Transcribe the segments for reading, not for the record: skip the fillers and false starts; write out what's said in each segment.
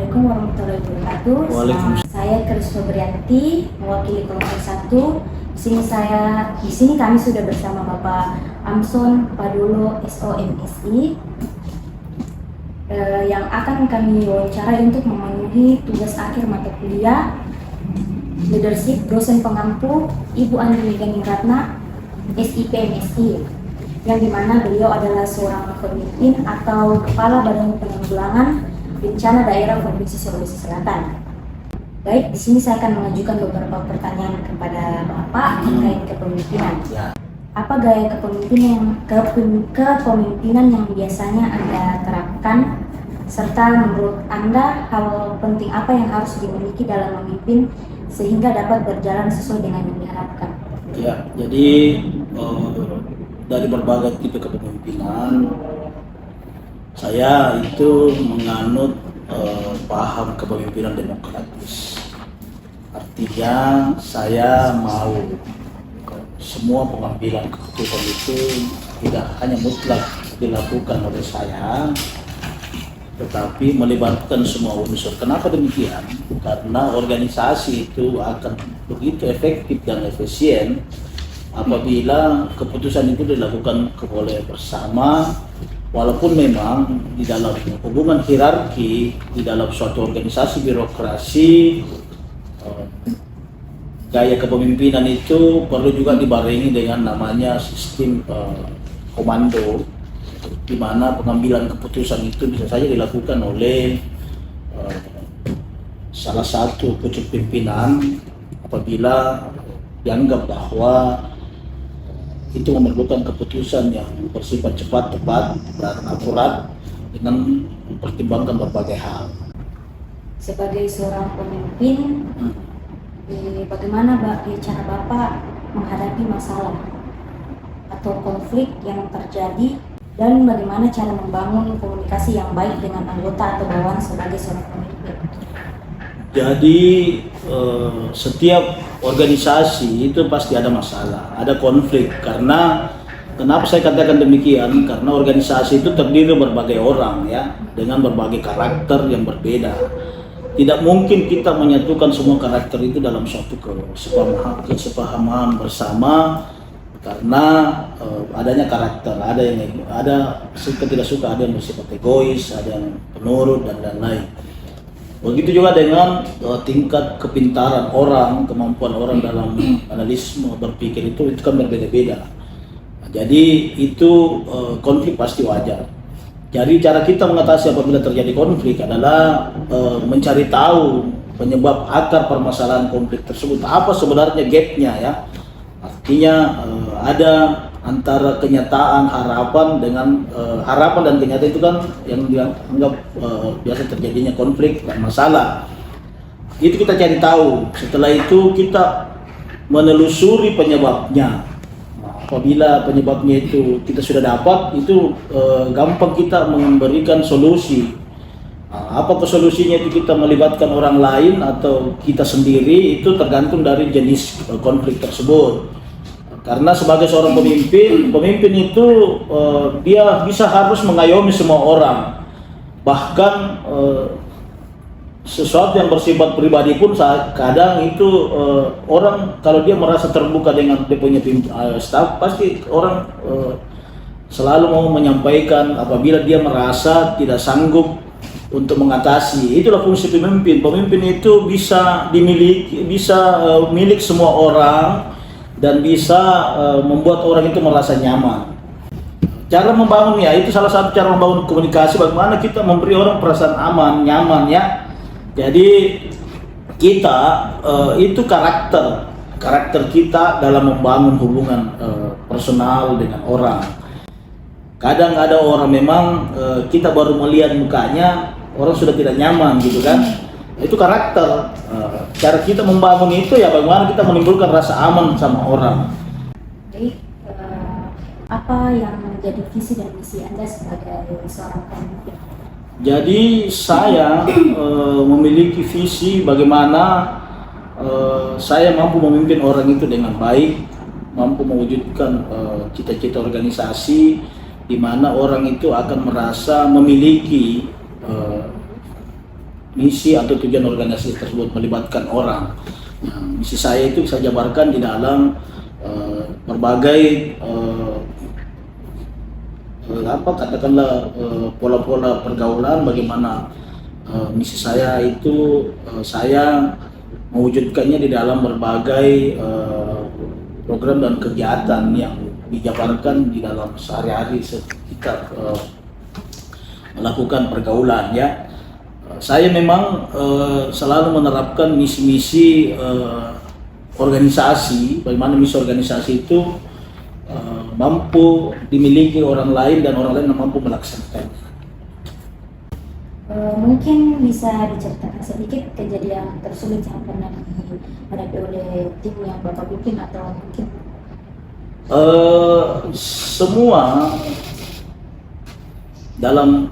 Assalamualaikum warahmatullahi wabarakatuh. Waalaikumsalam. Saya Kris Febrianti, mewakili kelompok 1. Di sini kami sudah bersama Bapak Amson Padulo SOMSI yang akan kami wawancarai untuk memenuhi tugas akhir mata kuliah Leadership dosen pengampu Ibu Andi Meganing Ratna SIP MSI, yang dimana beliau adalah seorang pemimpin atau Kepala Badan Penanggulangan Bencana Daerah Provinsi Sulawesi Selatan. Baik, di sini saya akan mengajukan beberapa pertanyaan kepada Bapak terkait kepemimpinan. Apa gaya kepemimpinan yang biasanya Anda terapkan, serta menurut Anda hal penting apa yang harus dimiliki dalam memimpin sehingga dapat berjalan sesuai dengan yang diharapkan? Ya, jadi dari berbagai tipe kepemimpinan, saya itu menganut paham kepemimpinan demokratis. Artinya saya mau semua pengambilan keputusan itu tidak hanya mutlak dilakukan oleh saya, tetapi melibatkan semua unsur. Kenapa demikian? Karena organisasi itu akan begitu efektif dan efisien apabila keputusan itu dilakukan oleh bersama. Walaupun memang di dalam hubungan hierarki, di dalam suatu organisasi birokrasi, gaya kepemimpinan itu perlu juga dibarengi dengan namanya sistem komando, di mana pengambilan keputusan itu bisa saja dilakukan oleh salah satu pucuk pimpinan apabila dianggap bahwa itu memerlukan keputusan yang bersifat cepat, tepat, dan akurat dengan mempertimbangkan berbagai hal. Sebagai seorang pemimpin, bagaimana cara Bapak menghadapi masalah atau konflik yang terjadi, dan bagaimana cara membangun komunikasi yang baik dengan anggota atau bawahan sebagai seorang pemimpin? Jadi setiap organisasi itu pasti ada masalah, ada konflik. Karena kenapa saya katakan demikian? Karena organisasi itu terdiri berbagai orang ya, dengan berbagai karakter yang berbeda. Tidak mungkin kita menyatukan semua karakter itu dalam suatu kesepahaman bersama, karena adanya karakter, ada suka tidak suka, ada yang bersifat egois, ada yang penurut dan lain-lain. Begitu juga dengan tingkat kepintaran orang, kemampuan orang dalam analisme berpikir itu kan berbeda-beda. Jadi itu konflik pasti wajar. Jadi cara kita mengatasi apabila terjadi konflik adalah mencari tahu penyebab akar permasalahan konflik tersebut, apa sebenarnya gapnya ya. Artinya ada antara kenyataan harapan dengan harapan dan kenyataan itu kan yang dianggap biasa terjadinya konflik dan masalah. Itu kita cari tahu. Setelah itu kita menelusuri penyebabnya. Apabila penyebabnya itu kita sudah dapat, itu gampang kita memberikan solusi. Apa solusinya itu kita melibatkan orang lain atau kita sendiri, itu tergantung dari jenis konflik tersebut. Karena sebagai seorang pemimpin itu dia harus mengayomi semua orang. Bahkan sesuatu yang bersifat pribadi pun kadang itu orang kalau dia merasa terbuka dengan dia punya staf, pasti orang selalu mau menyampaikan apabila dia merasa tidak sanggup untuk mengatasi. Itulah fungsi pemimpin. Pemimpin itu bisa dimiliki, milik semua orang, dan bisa membuat orang itu merasa nyaman. Cara membangun ya, itu salah satu cara membangun komunikasi, bagaimana kita memberi orang perasaan aman, nyaman ya. Jadi kita itu karakter kita dalam membangun hubungan personal dengan orang. Kadang ada orang memang kita baru melihat mukanya, orang sudah tidak nyaman gitu kan. Itu karakter. Cara kita membangun itu ya bagaimana kita menimbulkan rasa aman sama orang. Baik, apa yang menjadi visi dan misi Anda sebagai seorang pemimpin? Jadi saya memiliki visi bagaimana saya mampu memimpin orang itu dengan baik, mampu mewujudkan cita-cita organisasi di mana orang itu akan merasa memiliki misi atau tujuan organisasi tersebut melibatkan orang. Nah, misi saya itu saya jabarkan di dalam berbagai katakanlah pola-pola pergaulan, bagaimana misi saya itu saya mewujudkannya di dalam berbagai program dan kegiatan yang dijabarkan di dalam sehari-hari kita melakukan pergaulan ya. Saya memang selalu menerapkan misi-misi organisasi, bagaimana misi organisasi itu mampu dimiliki orang lain dan orang lain mampu melaksanakannya. Mungkin bisa diceritakan sedikit kejadian tersulit yang pernah dihadapi oleh tim yang Bapak pimpin atau mungkin semua dalam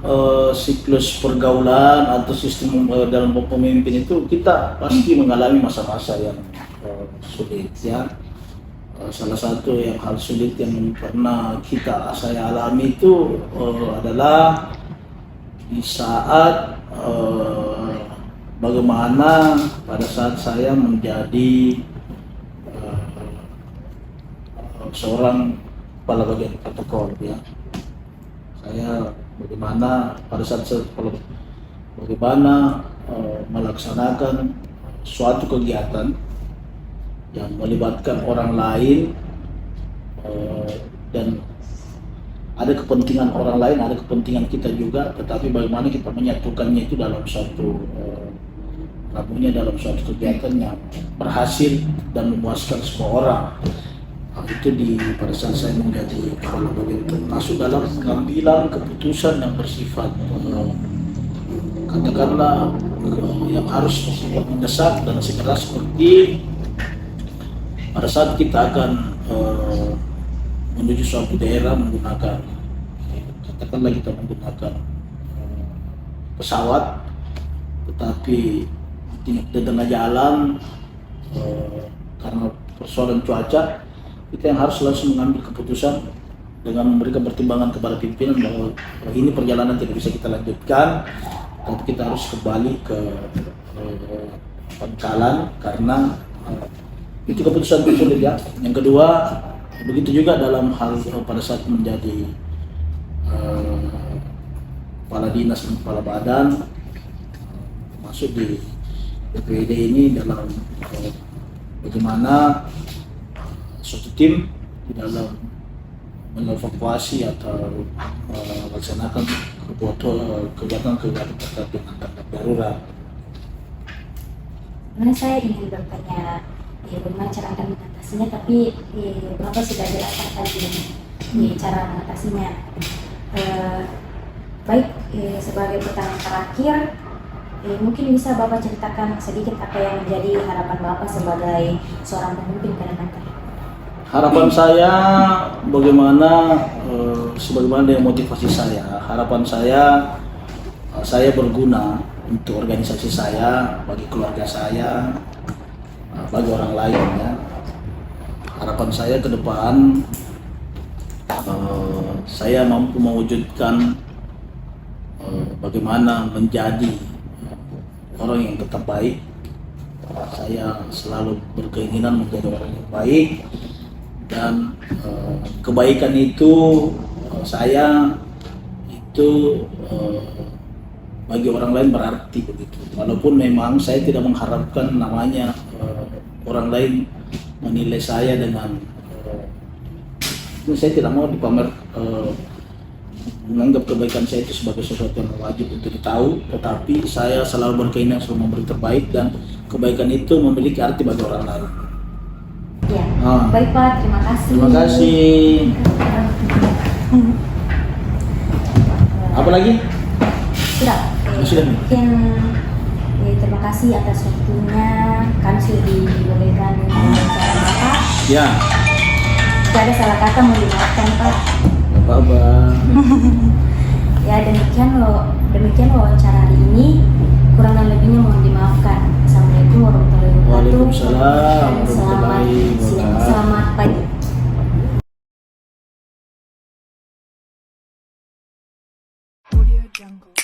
siklus pergaulan atau sistem dalam pemimpin itu kita pasti mengalami masa-masa yang sulit ya. Salah satu yang hal sulit yang pernah saya alami itu adalah di saat bagaimana pada saat saya menjadi seorang kepala bagian protokol ya. Saya bagaimana pada saat bagaimana melaksanakan suatu kegiatan yang melibatkan orang lain dan ada kepentingan orang lain, ada kepentingan kita juga, tetapi bagaimana kita menyatukannya itu dalam suatu dalam suatu kegiatan yang berhasil dan memuaskan semua orang. Itu pada saat saya menjadi kepala bagian termasuk dalam pengambilan keputusan yang bersifat katakanlah yang harus bersifat mendesak dan segera, seperti pada saat kita akan menuju suatu daerah menggunakan katakanlah kita menggunakan pesawat, tetapi di tengah jalan karena persoalan cuaca kita yang harus langsung mengambil keputusan dengan memberikan pertimbangan kepada pimpinan bahwa ini perjalanan tidak bisa kita lanjutkan, tapi kita harus kembali ke Pangkalan karena itu keputusan sulit ya. Yang kedua, begitu juga dalam hal pada saat menjadi kepala dinas dan kepala badan, masuk di BPD ini dalam bagaimana suatu tim di dalam mengevakuasi atau melaksanakan kegiatan terkait dengan tanggap darurat. sebenarnya saya ingin bertanya bagaimana cara Anda mengatasinya, tapi Bapak sudah jelaskan tadi cara mengatasinya. Baik, sebagai pertanyaan terakhir, mungkin bisa Bapak ceritakan sedikit apa yang menjadi harapan Bapak sebagai seorang pemimpin ke depan? Harapan saya bagaimana sebagaimana yang motivasi saya. Harapan saya berguna untuk organisasi saya, bagi keluarga saya, bagi orang lain ya. Harapan saya ke depan saya mampu mewujudkan bagaimana menjadi orang yang tetap baik. Saya selalu berkeinginan menjadi orang yang baik, dan kebaikan itu saya itu bagi orang lain berarti begitu. Walaupun memang saya tidak mengharapkan namanya orang lain menilai saya dengan saya tidak mau dipamer menganggap kebaikan saya itu sebagai sesuatu yang wajib untuk ditahu, tetapi saya selalu berkeinginan selalu memberi terbaik dan kebaikan itu memiliki arti bagi orang lain. Ya, baik Pak, terima kasih. Terima kasih. Apa lagi? Sudah. Sudah. Mungkin terima kasih atas waktunya. Kami sudah diberikan wawancara Bapak. Ya. Jika ada salah kata mau dimaafkan Pak. Apa-apa. Ya, demikian wawancara hari ini. Kurang dan lebihnya mohon dimaafkan. Assalamualaikum warahmatullahi wabarakatuh. Waalaikumsalam warahmatullahi wabarakatuh. Selamat pagi. Audio Jungle.